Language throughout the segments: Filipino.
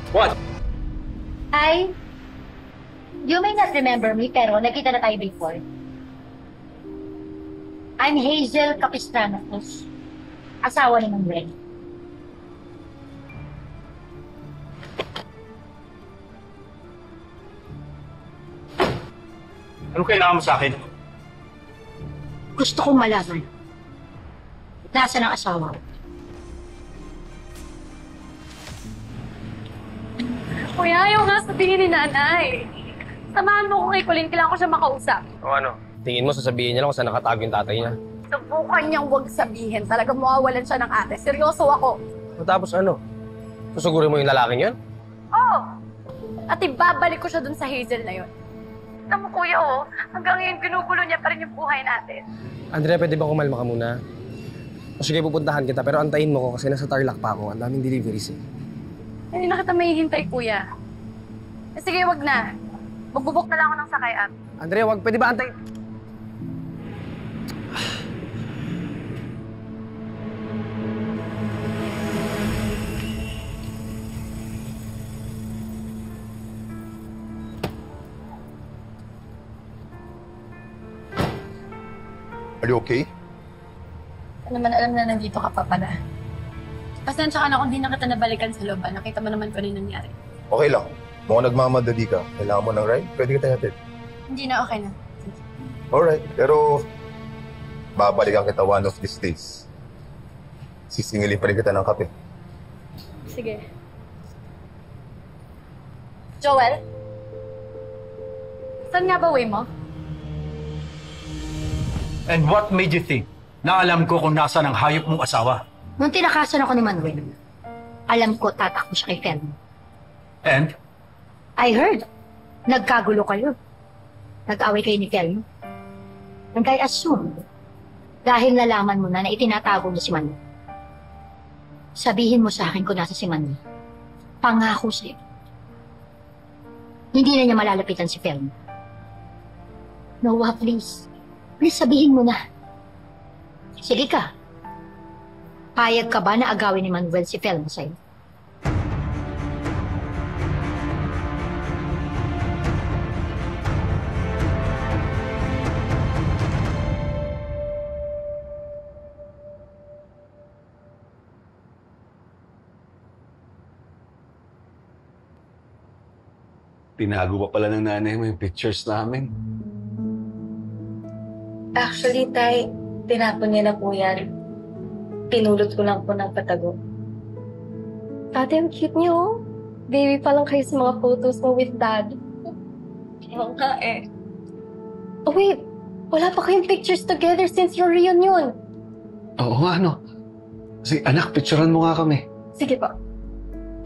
What? Hi. You may not remember me, pero nakita na tayo before. I'm Hazel Capistranos, asawa ni Manuel. Ano kailangan mo sa akin? Gusto kong malaman. Nasaan ang asawa ko? Kuya, ayaw nga sabihin ni nanay. Samahan mo ko kay Colleen, kailangan ko siya makausap. O ano? Tingin mo sasabihin niya lang kung saan nakatago yung tatay niya? Subukan niyang huwag sabihin. Talagang mawawalan siya ng ate. Seryoso ako. O tapos ano? Susugurin mo yung lalaking yan? Oo. At ibabalik ko siya dun sa Hazel na yun. Alam mo, kuya, hanggang ngayon ginugulo niya pa rin yung buhay natin. Andrea, pwede ba kumalma ka muna? O sige, pupuntahan kita, pero antayin mo ko kasi nasa Tarlac pa ako. Ang daming deliveries eh. Hindi na kita mahihintay, kuya. Sige, wag na. Magbubok na lang ako ng sakay at. Andrea, wag. Pwede ba antayin? Are you okay? Ano naman alam na nandito ka pa pala. Pasensya ka na kung di na kita nabalikan sa loob. Nakita mo naman kung ano nangyari. Okay lang. Mukhang nagmamadali ka. Kailangan mo ng ride? Pwede kita hatid. Hindi na, okay na. Alright, pero babalikan kita one of these days. Sisingilin pa rin kita ng kape. Sige. Joel? Saan nga ba way mo? And what made you think na alam ko kung nasaan ang hayop mong asawa? Nung tinakasan ako ni Manuel, alam ko tatakbo siya kay Felmo. And? I heard. Nagkagulo kayo. Nag-away kayo ni Felmo. And I assume, dahil nalaman mo na itinatago mo si Manuel, sabihin mo sa akin kung nasa si Manuel. Pangako sa'yo. Hindi na niya malalapitan si Felmo. Noah, please. Please sabihin mo na. Sige ka. Payag ka ba na agawin ni Manuel si Felmo sa'yo? Tinago pa pala ng nanay mo yung pictures namin. Actually, Tay, tinapon niya na po yan. Pinulot ko lang po ng patago. Ate, ang cute niyo, oh. Baby pa lang kayo sa mga photos mo with Dad. Oo nga eh. Oh, wait. Wala pa kayong pictures together since your reunion. Oo nga, ano? Sige, anak, picturean mo nga kami. Sige po.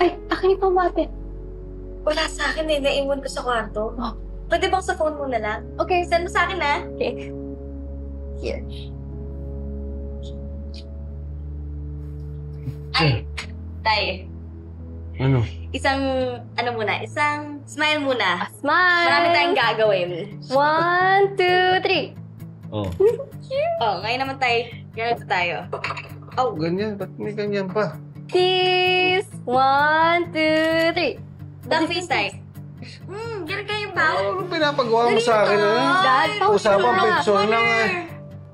Ay, akin ito, ate. Wala sa akin eh. Naiwan ko sa kwarto. Oh. Pwede bang sa phone mo na lang? Okay. Send mo sa akin, ha? Okay. Here. Ay, Tay. Ano? Isang smile muna. Smile! Marami tayong gagawin. 1, 2, 3. Oh. Oh, ngayon naman tayo, ganito tayo. Oh, ganyan. Ba't may ganyan pa? Kiss! 1, 2, 3. Duck face, Tay. Ganun kayo pa. Ano pinapagawa mo sa akin, Dad, pause Usapang mo na. picture lang, eh.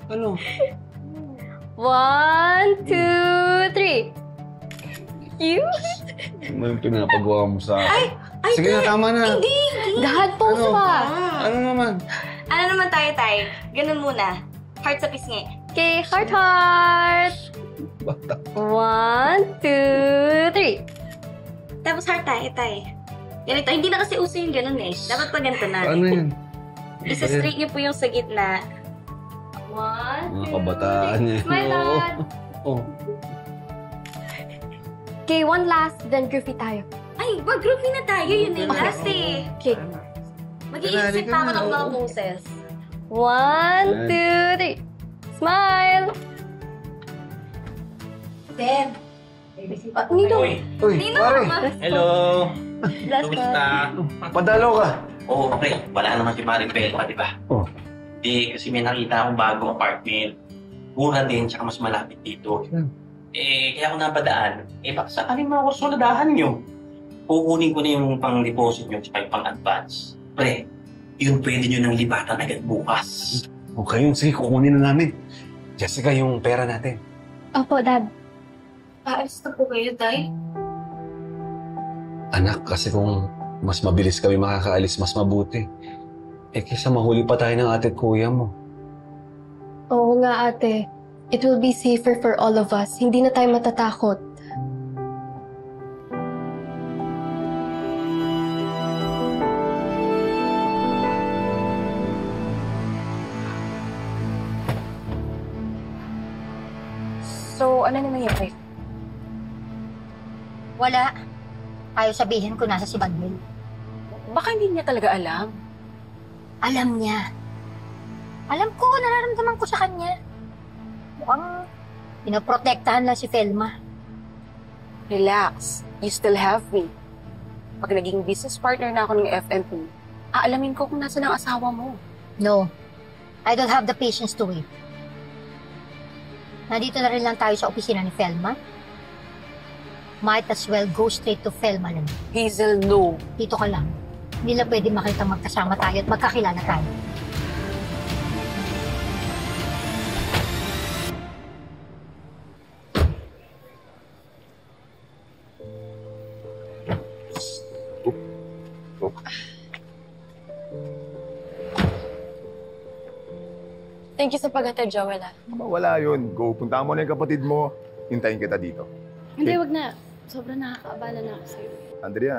Ano? 1, 2, 3. Cute! Ano yung pinapagawa mo sa akin? Ay, Sige na, tama na. Hindi. Dad, pause Ano? pa. Ano naman? Ano naman tayo, Tay? Ganun muna. Heart sa pisngi. Okay, heart, heart. Bata. 1, 2, 3. Tapos heart tayo, Tay. Ganito. Hindi na kasi uso yung ganun eh. Dapat pa ganito na. Ano yan? Isa-straight niyo po yung sa gitna. 1, Mga kabataan niya. Smile, Dad. Oo. Okay, one last, then goofy tayo. Ay, wag groupie na tayo. Yun na yung last eh. Okay. Mag-iisip pa ako ng mga poses. 1, 2, 3. Smile! Ben. Nino, Uy, Nino, pare. Hello! last Kumusta? Padalo ka. Oo, pre. Wala naman si Maring Belma, di ba? Oh. Di, kasi may nakita akong bagong apartment. Mura din, tsaka mas malapit dito. Yeah. Kaya ako napadaan. Baka sakaling mga kursuladahan nyo. kukunin ko na yung pang-deposit nyo tsaka yung pang-advance. Pre, yun pwede nyo nang libatan agad bukas. Okay, yun. Sige, kukunin na namin. Jessica, yung pera natin. Opo, Dad. Aalis na po kayo, Tay? Anak, kasi kung mas mabilis kami makakaalis, mas mabuti. Eh, kaysa mahuli pa tayo ng ate at kuya mo. Oo nga, ate. It will be safer for all of us. Hindi na tayo matatakot. So, ano na nangyari? Wala. Ayaw sabihin ko nasa si Manuel. Baka hindi niya talaga alam. Alam niya. Alam ko, nararamdaman ko sa kanya. Mukhang pinoprotektahan lang si Felma. Relax. You still have me. Pag naging business partner na ako ng FMP, aalamin ko kung nasa ng asawa mo. No. I don't have the patience to wait. Nandito na rin lang tayo sa opisina ni Felma. Might as well go straight to Felma lang. Hazel, no. Dito ka lang. Hindi lang pwede makita magkasama tayo at magkakilala tayo. Thank you sa paghatid, Joel. Wala yun. Go, punta mo na yung kapatid mo. Hintayin kita dito. Hindi, wag na. Sobrang nakakaabala na ako sa'yo. Andrea,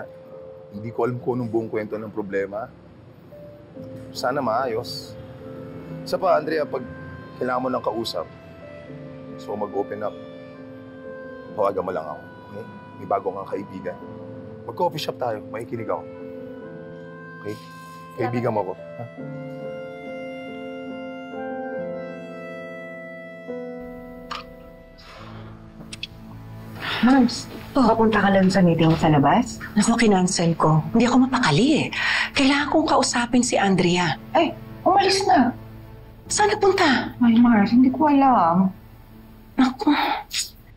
hindi ko alam kung anong buong kwento ng problema. Sana maayos. Isa pa, Andrea, pag kailangan mo ng kausap, so mag-open up, tawagan mo lang ako. Okay? May bago kang kaibigan. Mag-coffee shop tayo. Makikinig ako. Okay? Kaibigan mo ako. Ha? Mams, papunta ka lang sa meeting sa labas? Naku, kinancel ko. Hindi ako mapakali eh. Kailangan kong kausapin si Andrea. Ay, umalis na. Saan nagpunta? Ay, Mars, hindi ko alam. Naku.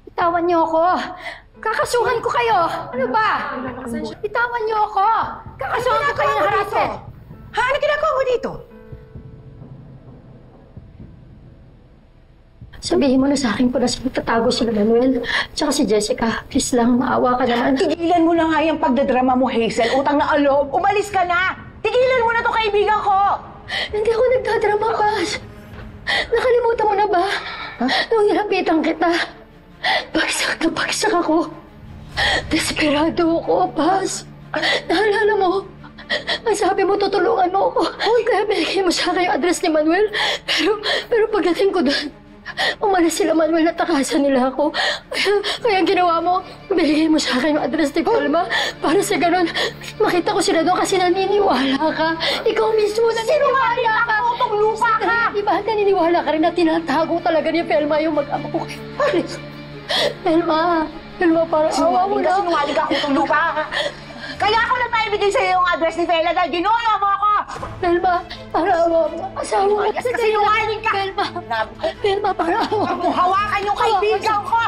Bitawan niyo ako! Kakasuhan ko kayo! Ano ba? Bitawan niyo ako! Kakasuhan ko kayo ng harassment! Ha? Ano ginagawa mo dito? Sabihin mo na sa akin kung nasa nagtatago sila Manuel. Tsaka si Jessica, please lang, maawa ka naman. Tigilan mo na nga yung pagdadrama mo, Hazel. Utang na alob. Umalis ka na! Tigilan mo na to kaibigan ko! Hindi ako nagdadrama, Paz. Nakalimutan mo na ba? Nung nilapitan kita, bagsak na bagsak ako. Desperado ako, Paz. Naalala mo? Ang sabi mo, tutulungan mo ako. Kaya binigay mo sa akin yung address ni Manuel. Pero pagdating ko doon, umalis sila Manuel at takasan nila ako. Kaya ang ginawa mo, binigay mo sa akin yung address ni Palma para sa ganun, makita ko sila doon kasi naniniwala ka. Ikaw mismo naniniwala ka. Utong lupa ka! Diba naniniwala ka rin na tinatago talaga ni Felma yung mag-ama ko kay Paris? Felma, para awa mo na. Sinungaling ka, utong lupa ka. Kaya ako na naibigay sa'yo yung address ni Fela dahil ginulo mo ako! Felma, para awa mo. Asawa ko. Kasi sinungaling ka! Felma, para awa mo. Kung hawakan yung kaibigan ko!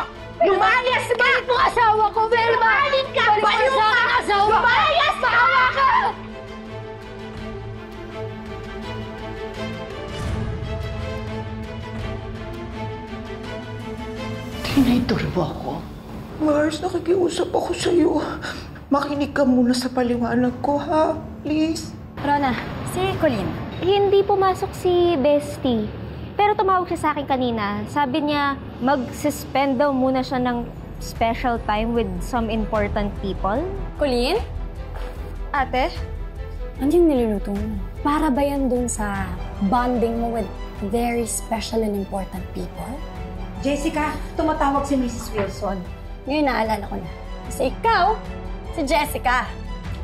Lumayas ka! Balik mo asawa ko, Felma! Sinungaling ka! Balik mo Baliw sa ka! akin asawa ko! Lumayas ka! Asawa ka! Tinituro ako. Mars, nakikiusap ako sa'yo. Makinig ka muna sa paliwanag ko, ha? Please. Rona, si Colleen. Hindi pumasok si Bestie. Pero tumawag siya sa akin kanina. Sabi niya, mag-suspend daw muna siya ng special time with some important people. Colleen? Ate? Ano yung niluluto mo? Para ba yan dun sa bonding mo with very special and important people? Jessica, tumatawag si Mrs. Wilson. Ngayon naalala ko na. Kasi ikaw, si Jessica.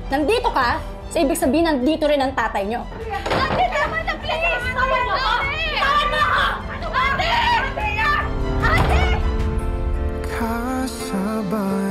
Nandito ka, sa ibig sabihin nandito rin ang tatay niyo. Ate, tama na, please! Tawan mo ako! Tawan mo ako! Ate! Ate! Kasabay